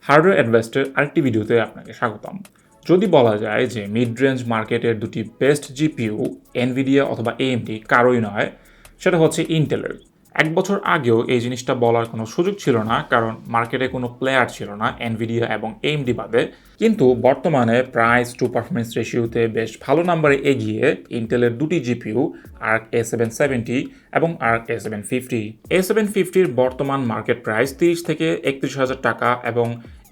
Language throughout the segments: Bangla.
হার্ডওয়্যার অ্যাডভাইসের আরেকটি ভিডিওতে আপনাকে স্বাগতম। যদি বলা যায় যে মিড রেঞ্জ মার্কেটের দুটি বেস্ট জিপিইউ এনভিডিয়া অথবা এএমডি কারোই নয়, সেটা হচ্ছে ইন্টেলের। 1 বছর আগেও এই জিনিসটা বলার কোনো সুযোগ ছিল না, কারণ মার্কেটে কোনো প্লেয়ার ছিল না এনভিডিয়া এবং এএমডি বাদে। কিন্তু বর্তমানে প্রাইস টু পারফরমেন্স রেশিওতে বেশ ভালো নাম্বারে এগিয়ে ইন্টেলের দুটি জিপিইউ ARC A770 এবং ARC A750। A750-র বর্তমান মার্কেট প্রাইস 30 থেকে 31,000 টাকা এবং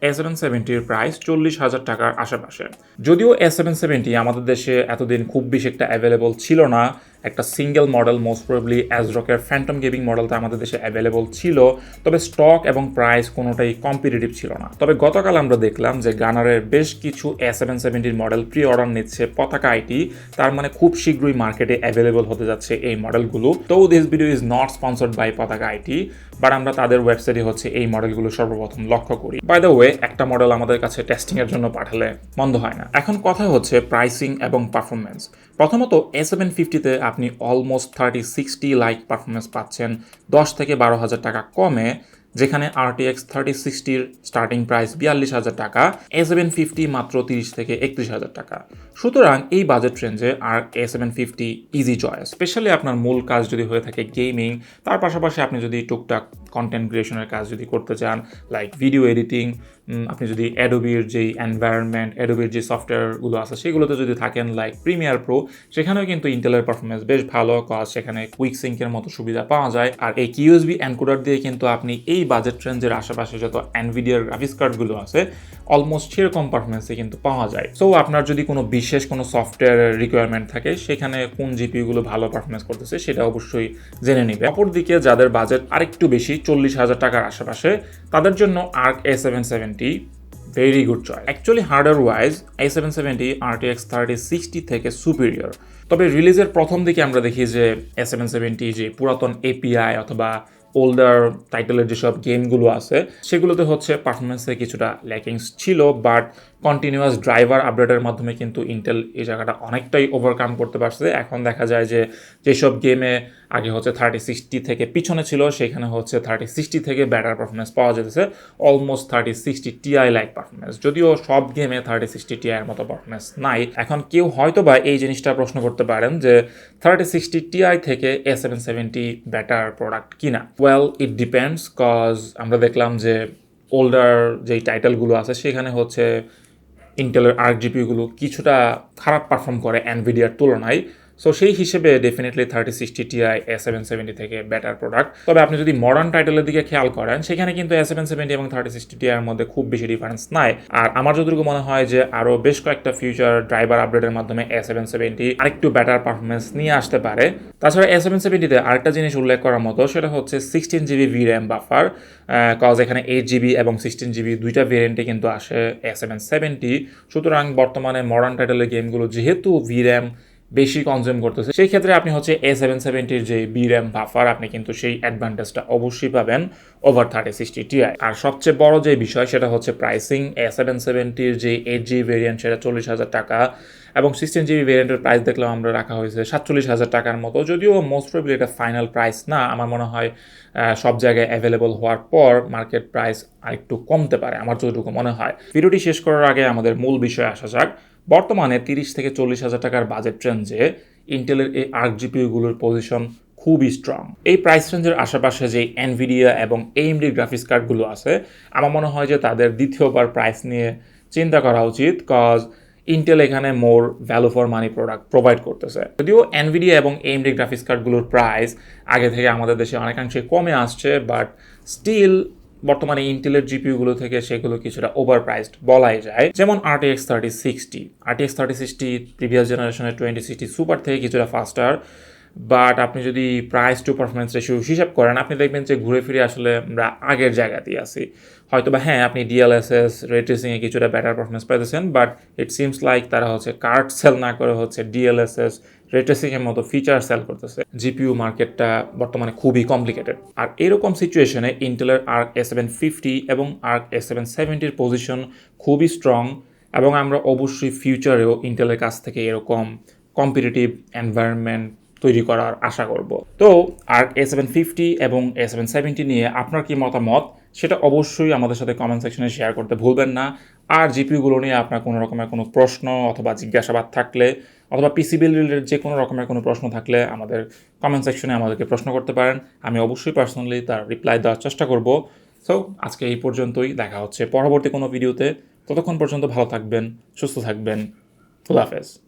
A770-র প্রাইস 40,000 টাকার আশেপাশে। যদিও A770 আমাদের দেশে এতদিন খুব বেশি একটা অ্যাভেলেবল ছিল না, একটা সিঙ্গেল মডেল মোস্ট প্রবাবলি অ্যাজরকের ফ্যান্টম গেমিং মডেলটা আমাদের দেশে অ্যাভেলেবল ছিল, তবে স্টক এবং প্রাইস কোনোটাই কম্পিটিটিভ ছিল না। তবে গতকাল আমরা দেখলাম যে গানারের বেশ কিছু A770-র মডেল প্রি অর্ডার নিচ্ছে পতাকা আইটি, তার মানে খুব শীঘ্রই মার্কেটে অ্যাভেলেবল হতে যাচ্ছে এই মডেলগুলো। তো this video is not sponsored by Pataka IT, but আমরা তাদের ওয়েবসাইটে হচ্ছে এই মডেলগুলো সর্বপ্রথম লক্ষ্য করি। বাই দ্য ওয়ে, একটা মডেল আমাদের কাছে টেস্টিংয়ের জন্য পাঠালে মন্দ হয় না। এখন কথা হচ্ছে প্রাইসিং এবং পারফরমেন্স। প্রথমত A750-তে আপনি অলমোস্ট 3060 লাইক পারফরমেন্স পাচ্ছেন 10 থেকে 12,000 টাকা কমে, যেখানে RTX 3060-র স্টার্টিং প্রাইস 42,000 টাকা, A750 মাত্র 30 থেকে 31,000 টাকা। সুতরাং এই বাজেট রেঞ্জে ARC A750 easy choice, specially আপনার মূল কাজ যদি হয়ে থাকে গেমিং, তার পাশাপাশি আপনি যদি টুকটাক কন্টেন্ট ক্রিয়েশনের কাজ যদি করতে চান, লাইক ভিডিও এডিটিং, আপনি যদি অ্যাডোবির যেই এনভায়রনমেন্ট, অ্যাডোবির যে সফটওয়্যারগুলো আছে সেগুলোতে যদি থাকেন লাইক প্রিমিয়ার প্রো, সেখানেও কিন্তু ইন্টেলের পারফরমেন্স বেশ ভালো, কজ সেখানে কুইক সিঙ্কের মতো সুবিধা পাওয়া যায়। আর এই কিউএসবি এনকোডার দিয়ে কিন্তু আপনি এই বাজেট রেঞ্জের আশেপাশে যত এনভিডিয়ার গ্রাফিক্স কার্ডগুলো আছে অলমোস্ট সেরকম পারফরমেন্সে কিন্তু পাওয়া যায়। সো আপনার যদি কোনো বিশেষ কোনো সফটওয়্যারের রিকোয়ারমেন্ট থাকে, সেখানে কোন জিপিইউগুলো ভালো পারফরমেন্স করতেছে সেটা অবশ্যই জেনে নেবে। অপরদিকে যাদের বাজেট আরেকটু বেশি 40,000 টাকার আশেপাশে, তাদের জন্য ARC A770 very good choice. Actually hardware wise A770 RTX 3060 থেকে সুপিরিয়র। তবে রিলিজের প্রথম দিকে আমরা দেখি যে A770 যে পুরাতন এপিআই অথবা ওল্ডার টাইটেলের যেসব গেমগুলো আছে সেগুলোতে হচ্ছে পারফরমেন্সে কিছুটা ল্যাকিংস ছিল, বাট কন্টিনিউয়াস ড্রাইভার আপডেটের মাধ্যমে কিন্তু ইন্টেল এই জায়গাটা অনেকটাই ওভারকাম করতে পারছে। এখন দেখা যায় যে যেসব গেমে আগে হচ্ছে 3060 থেকে পিছনে ছিল, সেখানে হচ্ছে 3060 থেকে ব্যাটার পারফরমেন্স পাওয়া যেতেছে, অলমোস্ট 3060 Ti লাইক পারফরমেন্স। যদিও সব গেমে 3060 Ti এর মতো পারফরমেন্স নাই। এখন কেউ হয়তো বা এই জিনিসটা প্রশ্ন করতে পারেন যে 3060 Ti থেকে A770 ব্যাটার প্রোডাক্ট কিনা। ওয়েল, ইট ডিপেন্ডস, কজ আমরা দেখলাম যে ওল্ডার যেই টাইটেলগুলো আছে সেখানে হচ্ছে ইন্টেলের আর্ক জিপিইউগুলো কিছুটা খারাপ পারফর্ম করে এনভিডিয়ার তুলনায়। সো সেই হিসেবে ডেফিনেটলি 3060 Ti A770 থেকে বেটার প্রোডাক্ট। তবে আপনি যদি মডার্ন টাইটেলের দিকে খেয়াল করেন, সেখানে কিন্তু A770 এবং 3060 Ti এর মধ্যে খুব বেশি ডিফারেন্স নাই। আর আমার যতটুকু মনে হয় যে আরও বেশ কয়েকটা ফিউচার ড্রাইভার আপডেটের মাধ্যমে A770 আরেকটু বেটার পারফরমেন্স নিয়ে আসতে পারে। তাছাড়া A770-তে আরেকটা জিনিস উল্লেখ করার মতো, সেটা হচ্ছে 16GB VRAM বাফার, কজ এখানে 8GB এবং 16GB দুইটা ভেরিয়েন্টে কিন্তু আসে A770। সুতরাং বর্তমানে মডার্ন টাইটেলের গেমগুলো যেহেতু VRAM বেশি কনজিউম করতেছে, সেই ক্ষেত্রে আপনি হচ্ছে A770-র যে VRAM বাফার, আপনি কিন্তু সেই অ্যাডভান্টেজটা অবশ্যই পাবেন ওভার 3060 Ti। আর সবচেয়ে বড় যে বিষয় সেটা হচ্ছে প্রাইসিং। A770-র যে 8GB ভেরিয়েন্ট সেটা 40,000 টাকা এবং 16GB ভেরিয়েন্টের প্রাইস দেখলাম আমরা রাখা হয়েছে 47,000 টাকার মতো। যদিও মোস্ট প্রবাবলি এটা ফাইনাল প্রাইস না, আমার মনে হয় সব জায়গায় অ্যাভেলেবল হওয়ার পর মার্কেট প্রাইস আরেকটু কমতে পারে, আমার যতটুকু মনে হয়। ভিডিওটি শেষ করার আগে আমাদের মূল বিষয়ে আসা যাক। বর্তমানে 30 থেকে 40,000 টাকার বাজেট রেঞ্জে ইন্টেলের এই আর্ক জিপিইউগুলোর পজিশন খুবই স্ট্রং। এই প্রাইস রেঞ্জের আশেপাশে যে এনভিডিয়া এবং এএমডি গ্রাফিক্স কার্ডগুলো আছে, আমার মনে হয় যে তাদের দ্বিতীয়বার প্রাইস নিয়ে চিন্তা করা উচিত, কজ ইন্টেল এখানে more value for money product provide করতেছে। যদিও এনভিডিয়া এবং এএমডি গ্রাফিক্স কার্ডগুলোর প্রাইস আগে থেকে আমাদের দেশে অনেকাংশে কমে আসছে, বাট স্টিল বর্তমানে ইন্টেলের জিপিইউগুলো থেকে সেগুলো কিছুটা ওভার প্রাইসড বলাই যায়। যেমন RTX 3060 প্রিভিয়াস জেনারেশনের 2060 সুপার থেকে কিছুটা ফাস্টার, বাট আপনি যদি প্রাইস টু পারফরমেন্স রেশিও হিসাব করেন, আপনি দেখবেন যে ঘুরে ফিরে আসলে আমরা আগের জায়গাতেই আছি। হয়তো বা হ্যাঁ, আপনি DLSS রে ট্রেসিংয়ে কিছুটা বেটার পারফরমেন্স পাইতেছেন, বাট ইট সিমস লাইক তারা হচ্ছে কার্ড সেল না করে হচ্ছে DLSS রে ট্রেসিংয়ের মতো ফিচার সেল করতেছে। জিপিইউ মার্কেটটা বর্তমানে খুবই কমপ্লিকেটেড। আর এরকম সিচুয়েশনে ইন্টেলের ARC A750 এবং ARC A770-র পজিশন খুবই স্ট্রং, এবং আমরা অবশ্যই ফিউচারেও ইন্টেলের কাছ থেকে এরকম কম্পিটিটিভ এনভায়রনমেন্ট তৈরি করার আশা করব। তো ARC A750 এবং A770 নিয়ে আপনার কি মতামত সেটা অবশ্যই আমাদের সাথে কমেন্ট সেকশনে শেয়ার করতে ভুলবেন না। আর জিপিইউগুলো নিয়ে আপনার কোনো রকমের কোনো প্রশ্ন অথবা জিজ্ঞাসাবাদ থাকলে অথবা পিসিবি রিলেটেড যে কোনো রকমের কোনো প্রশ্ন থাকলে আমাদের কমেন্ট সেকশনে আমাদেরকে প্রশ্ন করতে পারেন। আমি অবশ্যই পার্সোনালি তার রিপ্লাই দেওয়ার চেষ্টা করব। সো আজকে এই পর্যন্তই, দেখা হচ্ছে পরবর্তী কোনো ভিডিওতে। ততক্ষণ পর্যন্ত ভালো থাকবেন, সুস্থ থাকবেন। খুদা হাফেজ।